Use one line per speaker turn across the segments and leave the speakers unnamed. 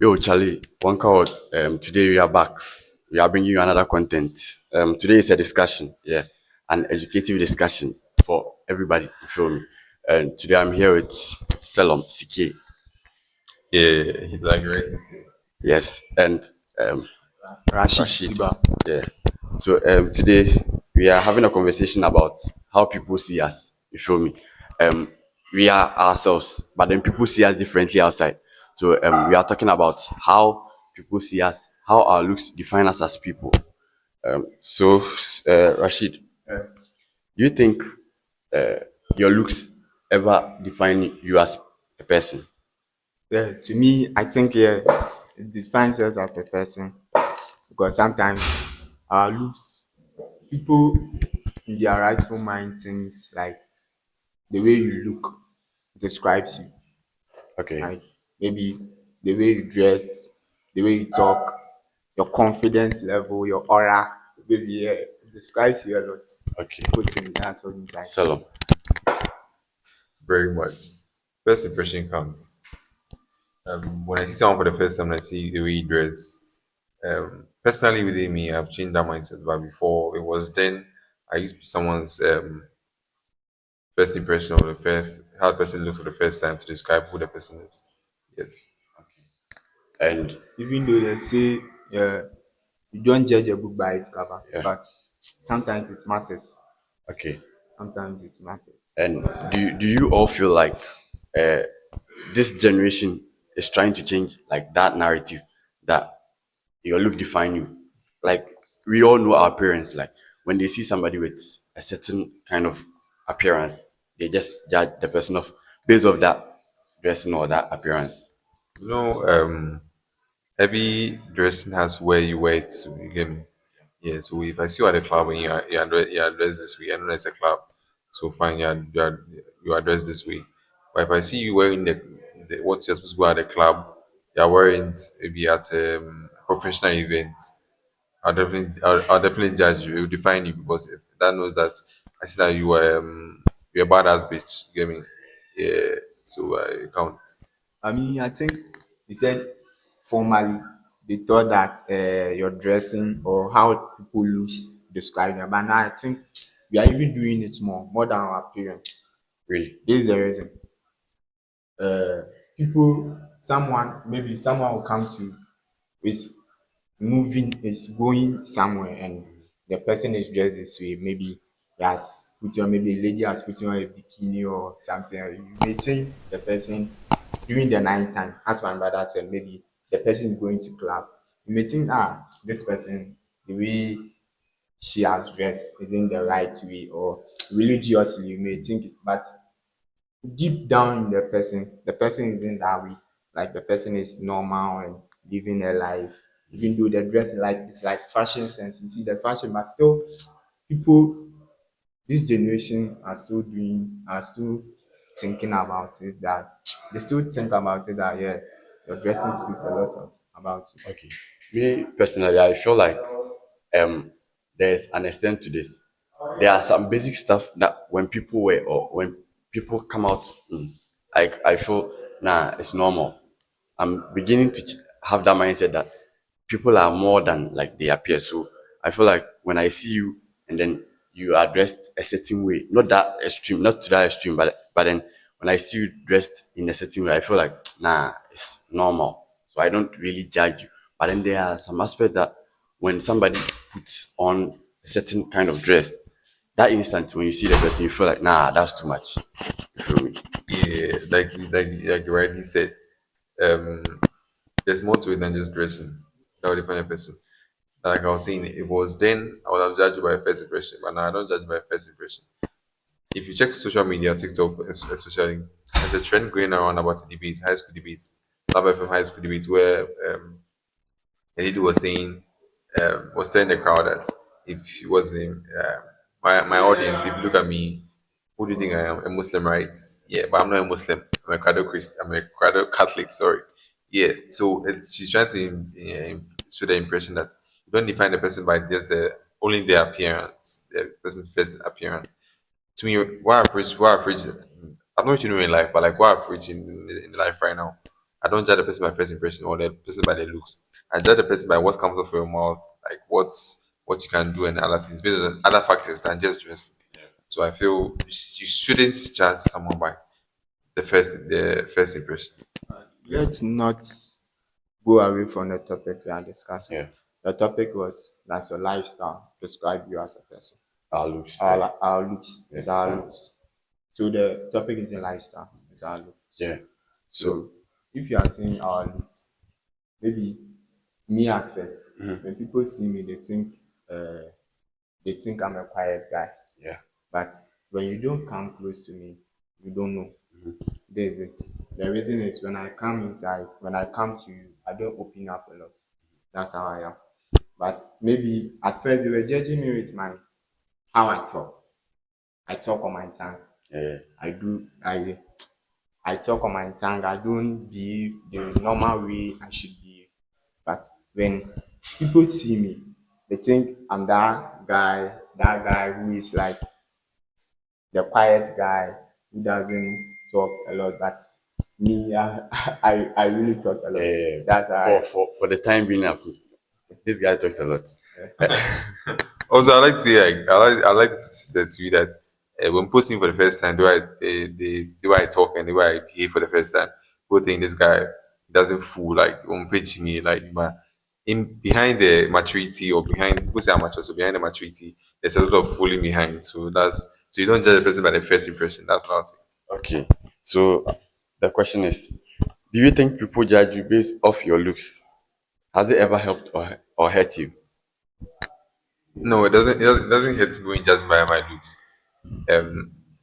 Yo, Charlie, one call. Today we are back. We are bringing you another content. Today is a discussion, yeah, an educative discussion for everybody. You feel me? And today I'm here with Selom CK.
Yeah, he's like right.
Yes, and um,
Rashid
Rashid.
Siba.
Yeah. So today we are having a conversation about how people see us. You feel me? Um, we are ourselves, but then people see us differently outside. So we are talking about how people see us, how our looks define us as people. So Rashid, do you think your looks ever define you as a person?
Yeah, to me, I think it defines us as a person because sometimes our looks, people in their rightful mind things like the way you look describes you.
Okay.
Like maybe the way you dress, the way you talk, your confidence level, your aura, maybe it describes you a lot.
Okay.
People think that's what it's like.
Selom.
Very much. First impression counts. When I see someone for the first time, I see the way he dress. Personally, within me, I've changed that mindset. But before, it was then I used to be someone's first impression of the first how the person look for the first time to describe who the person is. Yes.
And
Even though they say you don't judge a book by its cover,
yeah.
but sometimes it matters.
Okay.
Sometimes it matters.
And do you all feel like uh, this generation is trying to change like that narrative that your look define you? Like we all know our parents, like when they see somebody with a certain kind of appearance, they just judge the person of based off that dressing or that appearance.
You know, every dressing has where you wear it to. You get me? Yeah. So if I see you at the club and you are dressed this way, I know it's a club. So fine, you are dressed this way. But if I see you wearing the what you're supposed to wear at the club, you're wearing it maybe at a professional event, I'll definitely judge you. It will define you because if that knows that I see that you're a badass bitch. You get me? Yeah. So it counts.
I mean, I think he said formally they thought that your dressing or how people looks describe you, but now I think we are even doing it more than our parents.
Really?
This is the reason. People, someone will come to you is is going somewhere and the person is dressed this way. Maybe he has put on, maybe a lady has put on a bikini or something. You may think the person during the night time, as my brother said, maybe the person is going to club. You may think, this person, the way she has dressed isn't the right way, or religiously, you may think it, but deep down in the person isn't that way. Like the person is normal and living a life, even though the dress is like it's like fashion sense. You see the fashion, but still, people this generation are still thinking about it. That they still think about it that yeah, your dressing speaks a lot about you.
Okay. Me personally, I feel like um there's an extent to this. There are some basic stuff that when people wear or when people come out in, like I feel nah, it's normal. I'm beginning to have that mindset that people are more than like they appear. So I feel like when I see you and then you are dressed a certain way, not that extreme, not to that extreme, but then when I see you dressed in a certain way, I feel like nah, it's normal. So I don't really judge you. But then there are some aspects that when somebody puts on a certain kind of dress, that instant when you see the person, you feel like nah, that's too much. You feel me?
Yeah, like you rightly said, um, there's more to it than just dressing. That would define a person. Like I was saying, it was then I would have judged you by first impression, but now I don't judge by first impression. If you check social media, TikTok especially, there's a trend going around about a debate, high school debate, Love FM high school debate, where a lady was saying, was telling the crowd that if she was in my audience, if you look at me, who do you think I am? A Muslim, right? Yeah, but I'm not a Muslim. I'm a cradle Christ. I'm a cradle Catholic. Sorry. Yeah. So she's trying to show the impression that you don't define the person by just the only their appearance, the person's first appearance. To me, what I've reached, I'm not what you know in life, but like what I've reached in life right now. I don't judge the person by first impression or the person by their looks. I judge the person by what comes off your mouth, like what you can do and other things, based on other factors than just dress. So I feel you shouldn't judge someone by the first impression.
Let's not go away from the topic we are discussing.
Yeah.
The topic was that's your lifestyle describe you as a person.
Our looks. Yeah.
Our looks is our looks. So the topic is in lifestyle. It's our looks.
Yeah. So
So if you are saying our looks, maybe me at first, when people see me, they think I'm a quiet guy.
yeah.
But when you don't come close to me, you don't know. There's it. The reason is when I come inside, when I come to you, I don't open up a lot. That's how I am. But maybe at first they were judging me with my how I talk. I talk on my tongue.
Yeah.
I talk on my tongue. I don't behave the normal way I should behave. But when people see me, they think I'm that guy who is like the quiet guy who doesn't talk a lot. But me, I really talk a lot.
Yeah.
That's how I,
For the time being, this guy talks a lot.
Also, I like to say, like, I like to put it to you that when posting for the first time, the way I talk and the way I behave for the first time, people think this guy doesn't fool like on page me like, but in behind the maturity or behind people say I'm mature, so behind the maturity, there's a lot of fooling behind. So you don't judge a person by the first impression. That's what I'll say.
Okay. So the question is, do you think people judge you based off your looks? Has it ever helped or hurt you?
No, it doesn't. It doesn't hurt me when judged by my looks.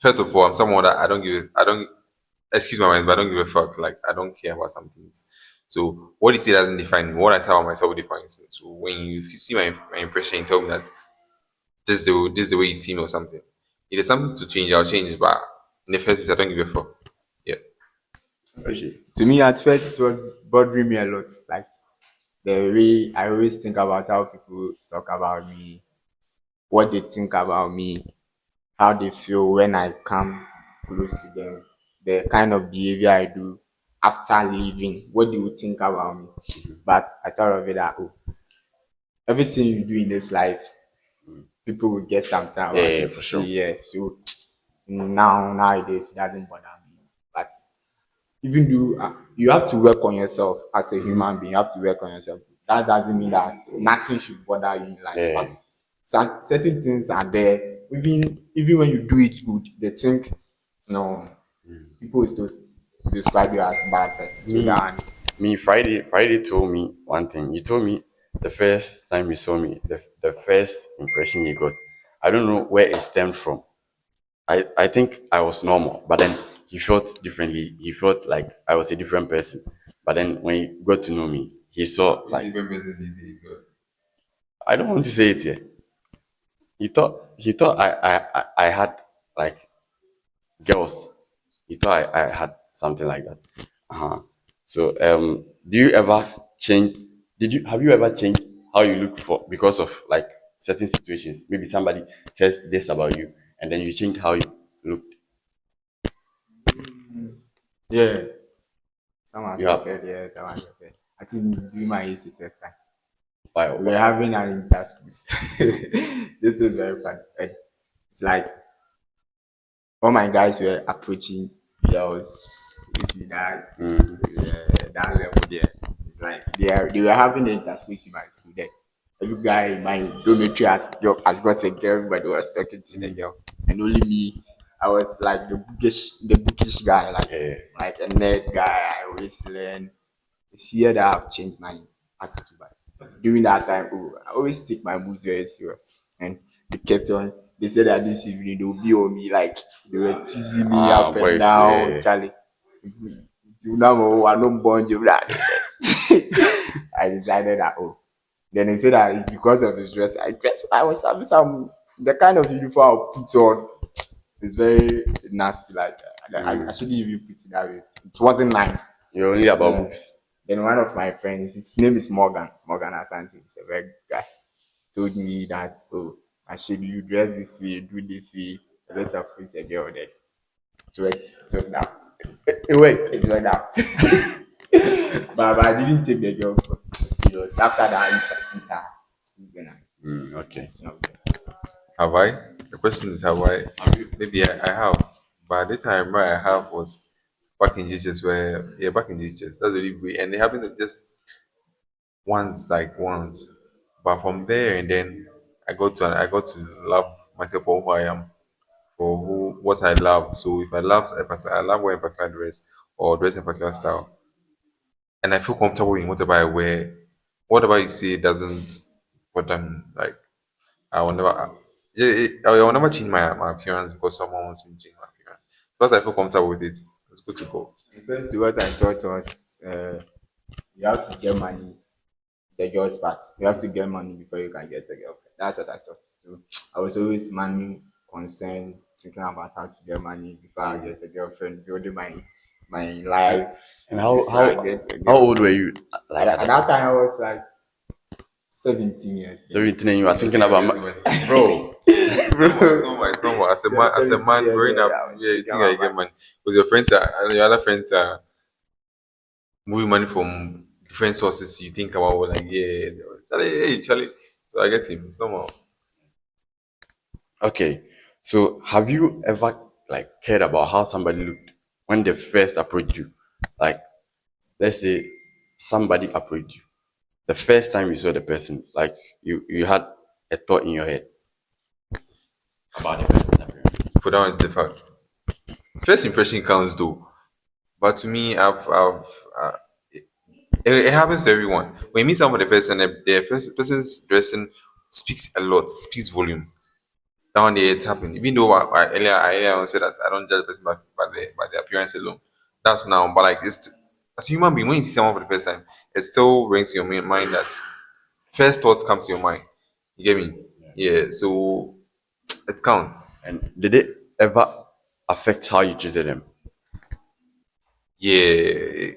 First of all, I'm someone that I don't excuse my mind, but I don't give a fuck. Like I don't care about some things. So what you say doesn't define me. What I tell myself defines me. So when you see my impression, you tell me that this is the way you see me or something. If there's something to change, I'll change. But in the first place, I don't give a fuck. Yeah.
okay. To me, at first, it was bothering me a lot. Like the way I always think about how people talk about me, what they think about me, how they feel when I come close to them, the kind of behavior I do after leaving, what they would think about me. But I thought of it that everything you do in this life, people will get something about
Yeah,
it.
for sure.
Yeah. So nowadays it doesn't bother me. But even though you have to work on yourself as a human being, you have to work on yourself. That doesn't mean that nothing should bother you in life.
Yeah.
But certain things are there. Even when you do it good, they think no, people will still describe you as bad person. So that
Me, Friday told me one thing. He told me the first time he saw me, the first impression he got. I don't know where it stemmed from. I think I was normal, but then he felt differently. He felt like I was a different person. But then when he got to know me, he saw like I don't want to say it here. He thought I had like girls. He thought I had something like that. Uh-huh. So do you ever change have you ever changed how you look for because of like certain situations? Maybe somebody says this about you and then you change how you look.
yeah, someone
You have
said yeah, someone said. I think during my AC test time.
why,
We were having an interspecies. This was very fun. And it's like all my guys were approaching girls. You see that that level there. It's like they were having an interspecies in my school there. Every guy in my dormitory has got a girl, everybody was talking to the girl. And only me, I was like the bookish guy,
Yeah.
like a nerd guy. I always learn. It's here that I've changed my attitude. But during that time, I always take my moves very serious. And they kept on. They said that this evening they will be on me, like they were teasing me up and
boys,
down,
yeah.
Charlie. Till now, I don't born you. I decided that then they said that it's because of his dress. I was having some the kind of uniform I put on. It's very nasty. Like I shouldn't even put it that way. It wasn't nice.
You're only about
Yeah.
books.
Then one of my friends, his name is Morgan Asante. He's a very good guy. Told me that you dress this way, do this way. Let's approach a girl there. So it worked out.
Wait.
It worked out. but I didn't take the girl serious. After that, inter school, then
Okay.
it's not good.
Have I? The question is, have I? Maybe I have. But the time I remember I have was back in GHS where, yeah, back in GHS. That's the only way. And it happened just once, like once. But from there and then I got to love myself for who I am, for who what I love. So if I love wearing a particular dress or dress in a particular style, and I feel comfortable in whatever I wear, whatever you say doesn't bother me. Like I will never, I will never change my appearance because someone wants me to change my appearance. Because I feel comfortable with it, it's good to go.
First, what I thought was you have to get money, the girl's part. You have to get money before you can get a girlfriend. That's what I thought. So I was always money concerned, thinking about how to get money before I get a girlfriend, building my life
And how
before I
how
get a
how old
girlfriend.
were you like
At
at
that
that time?
time, I was like 17 years.
17 and you are thinking about bro.
It's
Bro,
normal. It's normal.
yeah,
As a
17
man
years
growing
old,
up,
I was
yeah, you
thinking
think I
about
get
money.
money because your friends are, and your other friends are moving money from different sources. You think about like, yeah, Charlie, hey, Charlie. So I get him. It's normal.
Okay. So have you ever like cared about how somebody looked when they first approached you? Like let's say somebody approached you. The first time you saw the person, like you had a thought in your head about the person's appearance.
For that one, it's a fact. First impression counts though. But to me, it happens to everyone. When you meet someone for the first time, the person's dressing speaks a lot, speaks volume. That one day it happened. Even though I earlier on said that I don't judge a person by the appearance alone. That's now, but like as a human being, when you see someone for the first time, it still rings in your mind that first thought comes to your mind. You get me? Yeah. So it counts.
And did it ever affect how you treated them?
Yeah.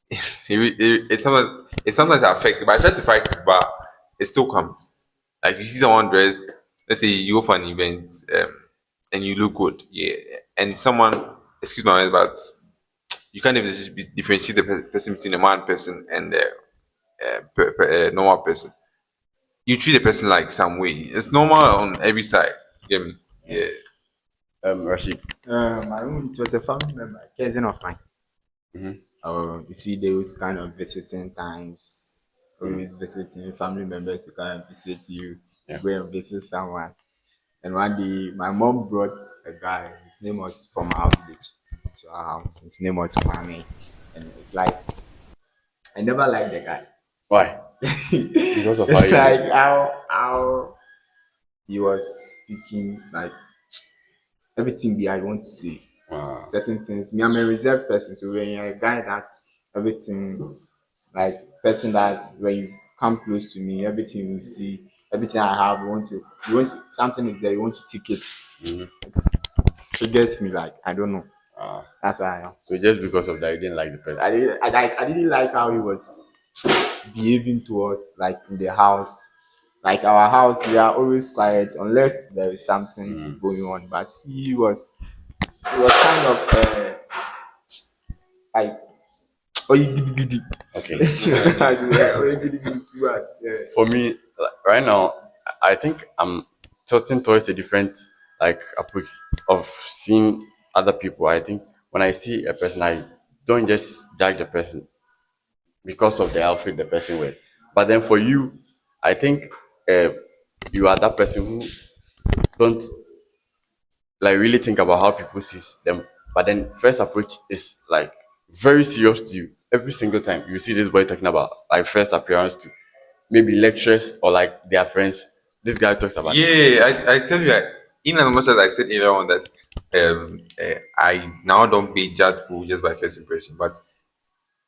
It sometimes affects, but I try to fight it, but it still comes. Like you see someone dressed, let's say you go for an event, and you look good, yeah, and someone, excuse my language, but you can't even differentiate the person between a man person and a normal person. You treat the person like some way. It's normal on every side. You get me? Yeah.
Rashid.
My own, it was a family member, cousin of mine. You see those kind of visiting times, always visiting family members to come and visit you,
Yeah.
go and visit someone. And one day, my mom brought a guy. His name was from our village to our house. His name was Kwame, and it's like I never liked the guy.
Why? Because of how
It's
you look.
like how he was speaking, like everything be I want to say.
Wow.
Certain things. Me, I'm a reserved person, so when you're a guy that everything, like person that when you come close to me, everything you see, everything I have, you want to, something is there, you want to take it. It triggers me, like I don't know. That's why I am.
So just because of that, you didn't like the person.
I didn't like how he was behaving to us, like in the house. Like our house, we are always quiet unless there is something going on. But he was kind of like oyi gidi gidi.
Okay.
Oyi gidi gidi too much. Yeah.
For me, like, right now, I think I'm tilting towards a different like approach of seeing other people. I think when I see a person, I don't just judge the person because of the outfit the person wears. But then for you, I think uh, you are that person who don't like really think about how people see them. But then first approach is like very serious to you. Every single time you see this boy talking about like first appearance to maybe lecturers or like their friends, this guy talks about it.
Yeah, I tell you, in as much as I said earlier on that I now don't be judgeful just by first impression, but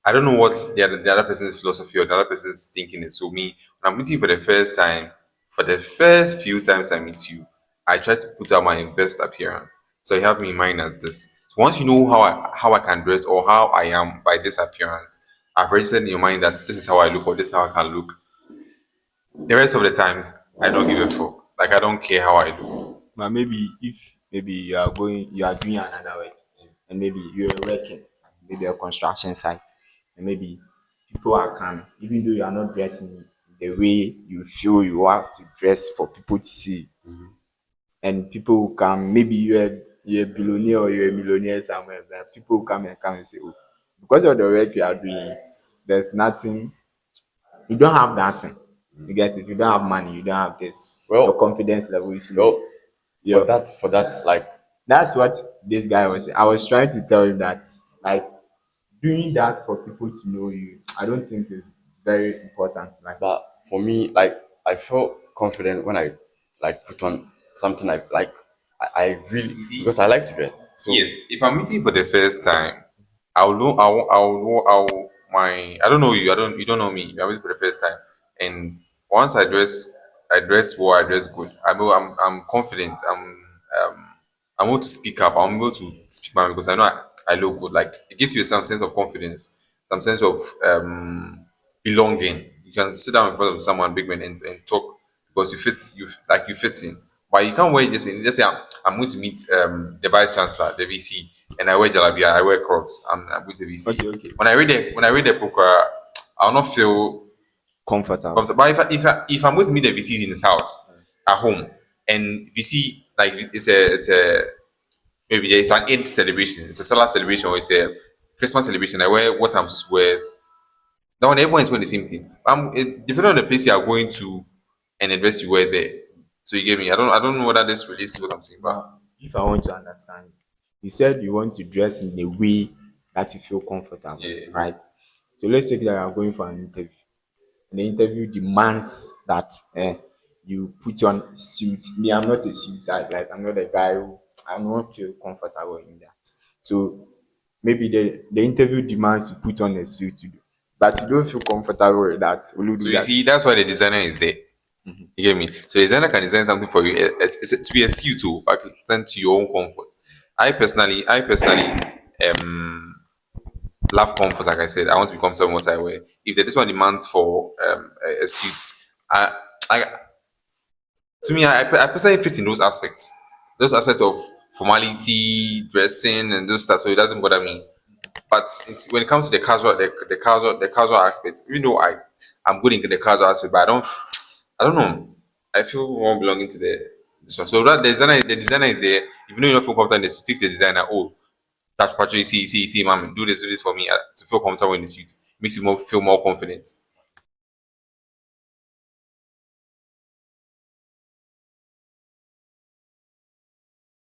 I don't know what the other person's philosophy or the other person's thinking is. So me, when I'm meeting you for the first time, for the first few times I meet you, I try to put out my best appearance. So you have me in mind as this. So once you know how I can dress or how I am by this appearance, I've registered in your mind that this is how I look or this is how I can look. The rest of the times, I don't give a fuck. Like I don't care how I look.
But maybe if maybe you are doing another work, and maybe you're working at maybe a construction site, and maybe people are coming, even though you are not dressing the way you feel you have to dress for people to see, and people will come. Maybe you're a billionaire or you're a millionaire somewhere, but people will come and say, "Oh, because of the work you are doing, there's nothing. You don't have that thing. You get it. You don't have money. You don't have this. Your
Well,
confidence level is low."
well,
Yeah,
for that, like,
that's what this guy was saying. I was trying to tell him that, like, doing that for people to know you, I don't think is very important. Like,
but for me, like, I feel confident when I like put on something I really, because I like to dress. So
Yes, if I'm meeting for the first time, I'll know. I'll my. I don't know you. I don't. You don't know me. I'm meeting for the first time, and once I dress well. I dress good. I'm confident. I'm able to speak up. I'm able to speak my mind because I know I look good. Like it gives you some sense of confidence, some sense of belonging. You can sit down in front of someone, big man, and talk because you fit in. But you can't wear just in. Just say I'm going to meet the vice chancellor, the VC, and I wear jalabia, I wear Crocs. I'm with the VC.
okay, okay,
When I read the book, I'll not feel
comfortable.
comfortable. But if I'm going to meet the VCs in his house at home, and VC like it's a maybe it's an Eid celebration, it's a Salah celebration, or it's a Christmas celebration. I wear what I'm supposed to wear. That one, everyone is wearing the same thing. Depending on the place you are going to and the dress you wear there. So you get me. I don't know whether this relates to what I'm saying, but
But if I want to understand, you said you want to dress in a way that you feel comfortable,
yeah,
right? So let's take that you are going for an interview, and the interview demands that you put on a suit. Me, I'm not a suit type. Like, I'm not a guy who I don't feel comfortable in that. So maybe the interview demands you put on a suit, but you don't feel comfortable with that. Will you
so
do
you
that?
see, that's why the designer is there. You get me? So the designer can design something for you. It's to be a suit too, but it's done to your own comfort. I personally love comfort. Like I said, I want to be comfortable in what I wear. If this one demands for a suit, I, I to me, I personally fit in those aspects of formality, dressing, and those stuff. So it doesn't bother me. But when it comes to the casual aspect, even though I'm good in the casual aspect, but I don't know. I feel more belonging to this one. So that the designer is there. Even though you don't feel comfortable in this, you take the designer. Oh, that's Patrick. See, mom, do this for me to feel comfortable in the suit. Makes you feel more confident.